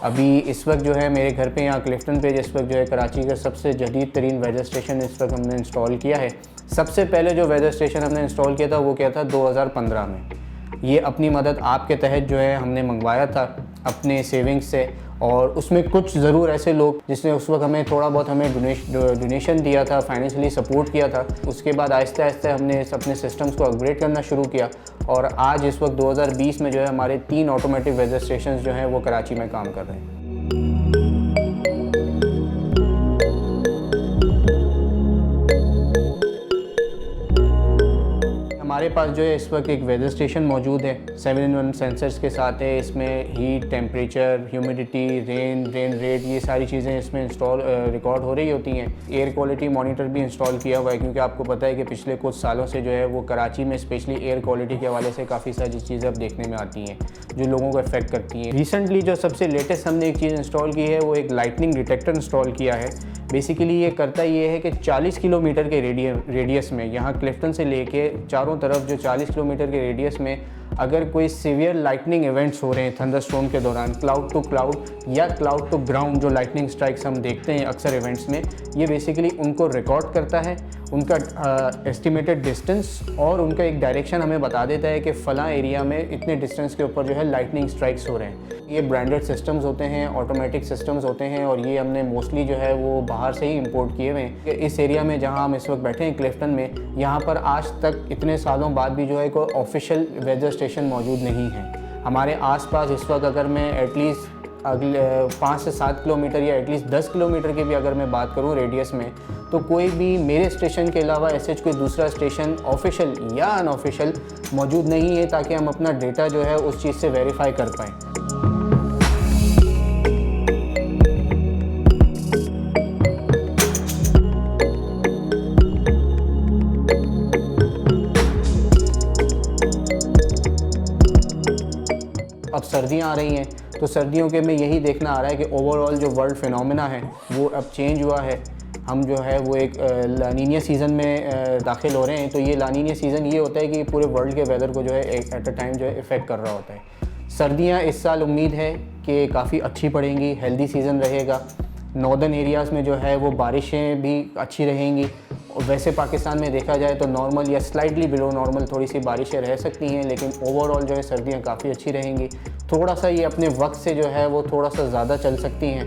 अभी इस वक्त जो है मेरे घर पे यहाँ क्लिफ्टन पे इस वक्त जो है कराची का सबसे जदीद तरीन वेदर स्टेशन इस वक्त हमने इंस्टॉल किया है। सबसे पहले जो वेदर स्टेशन हमने इंस्टॉल किया था वो क्या था 2015 में। ये अपनी मदद आपके तहत जो है हमने मंगवाया था अपने सेविंग्स से, और उसमें कुछ ज़रूर ऐसे लोग जिसने उस वक्त हमें थोड़ा बहुत हमें डोनेशन दिया था, फाइनेंशियली सपोर्ट किया था। उसके बाद आहिस्ते आहिस्ते हमने अपने सिस्टम्स को अपग्रेड करना शुरू किया, और आज इस वक्त 2020 में जो है हमारे 3 ऑटोमेटिक वेदर स्टेशन जो हैं वो कराची में काम कर रहे हैं। हमारे पास जो है इस वक्त एक वेदर स्टेशन मौजूद है 7-in-1 सेंसर्स के साथ है। इसमें heat, temperature, humidity, rain rate, ये सारी चीज़ें इसमें रिकॉर्ड हो रही होती हैं। एयर क्वालिटी मॉनिटर भी इंस्टॉल किया हुआ है, क्योंकि आपको पता है कि पिछले कुछ सालों से जो है वो कराची में स्पेशली एयर क्वालिटी के हवाले से काफ़ी सारी चीज़ें अब देखने में आती हैं जो लोगों को इफेक्ट करती हैं। रिसेंटली जो सबसे लेटेस्ट हमने एक चीज़ इंस्टॉल की है वो एक लाइटनिंग डिटेक्टर इंस्टॉल किया है। बेसिकली ये करता ये है कि 40 किलोमीटर के रेडियस में, यहाँ क्लिफ्टन से लेके चारों तरफ जो 40 किलोमीटर के रेडियस में अगर कोई सीवियर लाइटनिंग इवेंट्स हो रहे हैं थंडरस्टॉर्म के दौरान, क्लाउड टू क्लाउड या क्लाउड टू ग्राउंड जो लाइटनिंग स्ट्राइक्स हम देखते हैं अक्सर इवेंट्स में, ये बेसिकली उनको रिकॉर्ड करता है, उनका एस्टिमेटेड डिस्टेंस और उनका एक डायरेक्शन हमें बता देता है कि फ़लाँ एरिया में इतने डिस्टेंस के ऊपर जो है लाइटनिंग स्ट्राइक्स हो रहे हैं। ये ब्रांडेड सिस्टम्स होते हैं, ऑटोमेटिक सिस्टम्स होते हैं, और ये हमने मोस्टली जो है वो बाहर से ही इंपोर्ट किए हुए हैं। इस एरिया में जहाँ हम इस वक्त बैठे हैं क्लिफ्टन में, यहाँ पर आज तक इतने सालों बाद भी जो है कोई ऑफिशियल वेदर स्टेशन मौजूद नहीं है। हमारे आसपास इस वक्त अगर मैं एटलीस्ट अगले 5 से 7 किलोमीटर या एटलीस्ट 10 किलोमीटर की भी अगर मैं बात करूँ रेडियस में, तो कोई भी मेरे स्टेशन के अलावा ऐसे कोई दूसरा स्टेशन ऑफिशियल या अनऑफिशियल मौजूद नहीं है, ताकि हम अपना डेटा जो है उस चीज़ से वेरीफाई कर पाएँ। अब सर्दियाँ आ रही हैं, तो सर्दियों के में यही देखना आ रहा है कि ओवरऑल जो वर्ल्ड फिनोमेना है वो अब चेंज हुआ है। हम जो है वो एक लानीनिया सीज़न में दाखिल हो रहे हैं। तो ये लानीनिया सीज़न ये होता है कि पूरे वर्ल्ड के वेदर को जो है एट अ टाइम जो है इफ़ेक्ट कर रहा होता है। सर्दियाँ इस साल उम्मीद है कि काफ़ी अच्छी पड़ेंगी, हेल्दी सीज़न रहेगा। नॉर्दर्न एरियाज़ में जो है वो बारिशें भी अच्छी रहेंगी। वैसे पाकिस्तान में देखा जाए तो नॉर्मल या स्लाइटली बिलो नॉर्मल थोड़ी सी बारिशें रह सकती हैं, लेकिन ओवरऑल जो है सर्दियाँ काफ़ी अच्छी रहेंगी। थोड़ा सा ये अपने वक्त से जो है वो थोड़ा सा ज़्यादा चल सकती हैं।